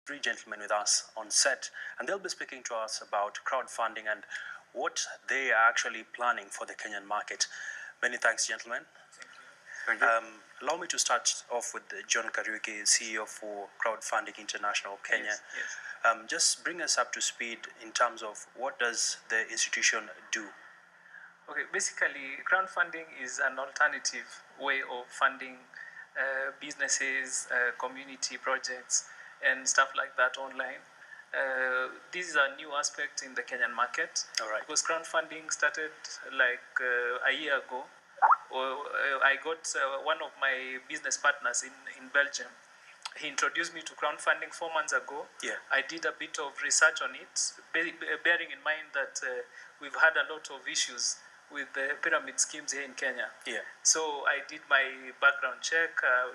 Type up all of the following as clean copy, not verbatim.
three gentlemen with us on set, and they'll be speaking to us about crowdfunding and what they are actually planning for the Kenyan market. Many thanks, gentlemen. Thank you. Allow me to start off with John Kariuki, CEO for Crowdfunding International Kenya. Yes. Just bring us up to speed in terms of what does the institution do? Okay, basically, crowdfunding is an alternative way of funding businesses, community projects, and stuff like that online. This is a new aspect in the Kenyan market. All right. Because crowdfunding started like a year ago. I got one of my business partners in Belgium. He introduced me to crowdfunding 4 months ago. Yeah. I did a bit of research on it, bearing in mind that we've had a lot of issues with the pyramid schemes here in Kenya. Yeah. So I did my background check,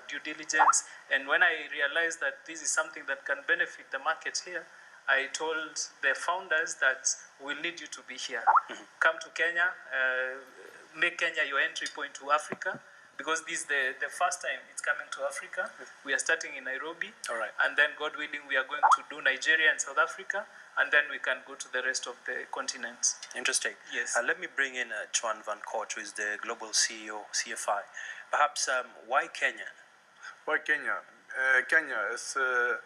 due diligence, and when I realized that this is something that can benefit the market here, I told the founders that we'll need you to be here. Mm-hmm. Come to Kenya, make Kenya your entry point to Africa, because this is the first time it's coming to Africa. We are starting in Nairobi. All right. And then, God willing, we are going to do Nigeria and South Africa, and then we can go to the rest of the continent. Interesting. Yes. Let me bring in Chuan Van Court, who is the global CEO, CFI. Perhaps why Kenya? Why Kenya? Kenya is a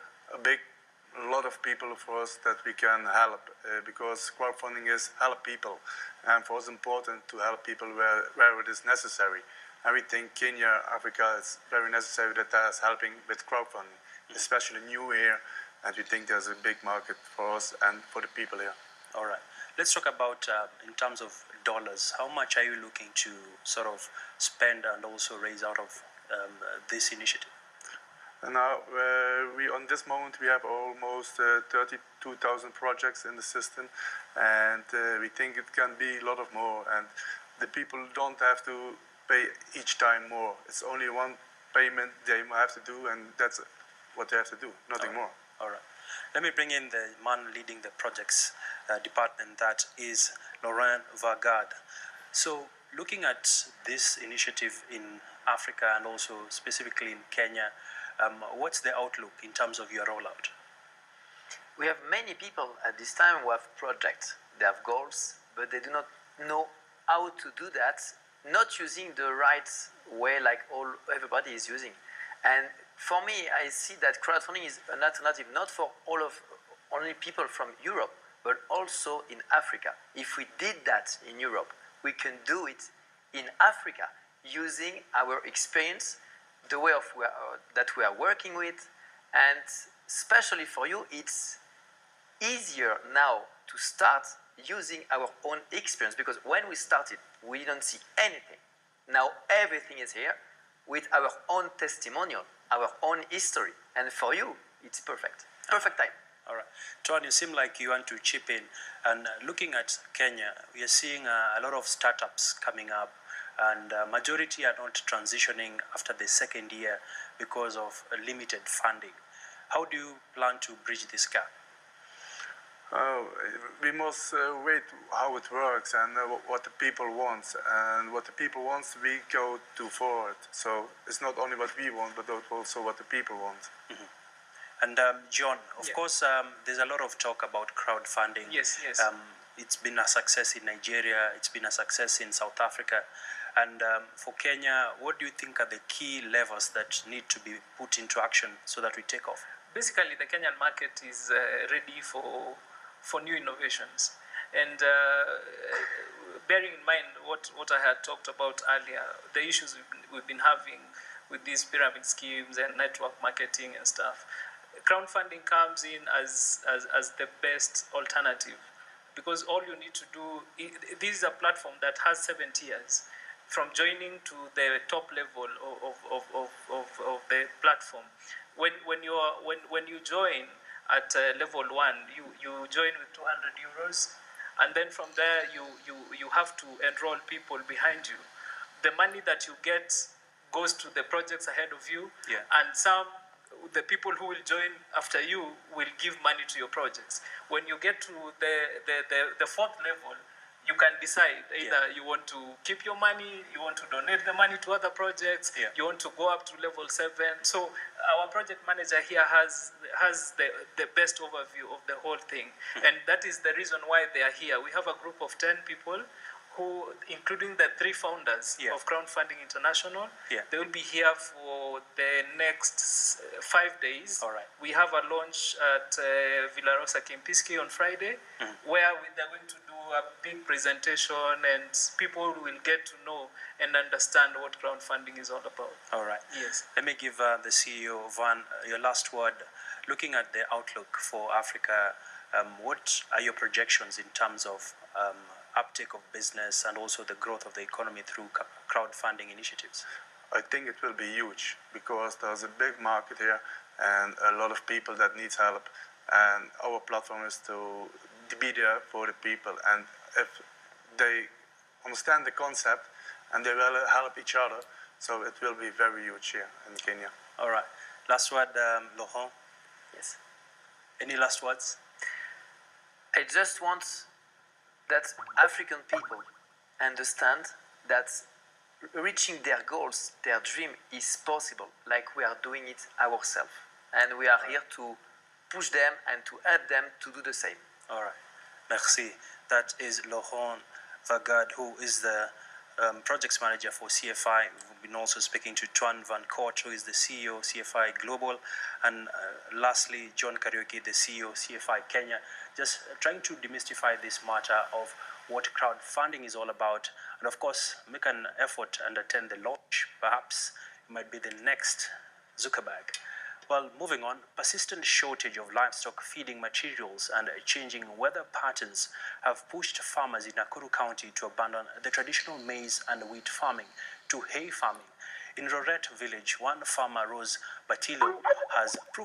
lot of people for us that we can help because crowdfunding is help people, and for us important to help people where it is necessary. And we think Kenya, Africa is very necessary that is helping with crowdfunding, especially new here, and we think there's a big market for us and for the people here. All right. Let's talk about in terms of dollars. How much are you looking to sort of spend and also raise out of this initiative? And now, on this moment, we have almost 32,000 projects in the system, and we think it can be a lot of more. And the people don't have to pay each time more. It's only one payment they have to do, and that's what they have to do, nothing more. All right. Let me bring in the man leading the projects department, that is Laurent Vargard. So, looking at this initiative in Africa and also specifically in Kenya, what's the outlook in terms of your rollout? We have many people at this time who have projects. They have goals, but they do not know how to do that, not using the right way like everybody is using. And for me, I see that crowdfunding is an alternative not for only people from Europe, but also in Africa. If we did that in Europe, we can do it in Africa using our experience, the way that we are working with, and especially for you, it's easier now to start using our own experience, because when we started, we didn't see anything. Now everything is here with our own testimonial, our own history, and for you, it's perfect. Perfect time. All right. John, you seem like you want to chip in. And looking at Kenya, we are seeing a lot of startups coming up, and majority are not transitioning after the second year because of limited funding. How do you plan to bridge this gap? We must wait how it works and what the people want. And what the people want, we go to forward. So it's not only what we want, but also what the people want. Mm-hmm. And John, of course, there's a lot of talk about crowdfunding. Yes. It's been a success in Nigeria. It's been a success in South Africa. And for Kenya, what do you think are the key levers that need to be put into action so that we take off? Basically, the Kenyan market is ready for new innovations. And bearing in mind what I had talked about earlier, the issues we've been having with these pyramid schemes and network marketing and stuff, crowdfunding comes in as the best alternative, because all you need to do, this is a platform that has 7 tiers. From joining to the top level of the platform, when you join at level 1, you join with 200 euros, and then from there you have to enroll people behind you. The money that you get goes to the projects ahead of you, and the people who will join after you will give money to your projects. When you get to the 4th level, you can decide either you want to keep your money, you want to donate the money to other projects, you want to go up to level 7. So our project manager here has the best overview of the whole thing. And that is the reason why they are here. We have a group of 10 people who, including the 3 founders of Crowdfunding International, they will be here for the next 5 days. All right. We have a launch at Villarosa Kempinski on Friday, where they're going to do a big presentation and people will get to know and understand what crowdfunding is all about. All right. Yes. Let me give the CEO, Van, your last word. Looking at the outlook for Africa, what are your projections in terms of uptake of business and also the growth of the economy through crowdfunding initiatives? I think it will be huge because there's a big market here and a lot of people that needs help, and our platform is to be there for the people, and if they understand the concept and they will help each other, so it will be very huge here in Kenya. All right. Last word, Laurent. Yes. Any last words? I just want that African people understand that reaching their goals, their dream is possible, like we are doing it ourselves. And we are here to push them and to help them to do the same. All right. Merci. That is Laurent Vagard, who is the projects manager for CFI. We've been also speaking to Tuan Van Court, who is the CEO of CFI Global. And lastly, John Kariuki, the CEO of CFI Kenya, just trying to demystify this matter of what crowdfunding is all about. And of course, make an effort and attend the launch. Perhaps it might be the next Zuckerberg. Well, moving on, persistent shortage of livestock feeding materials and changing weather patterns have pushed farmers in Nakuru County to abandon the traditional maize and wheat farming to hay farming. In Roret village, one farmer, Rose Batilo, has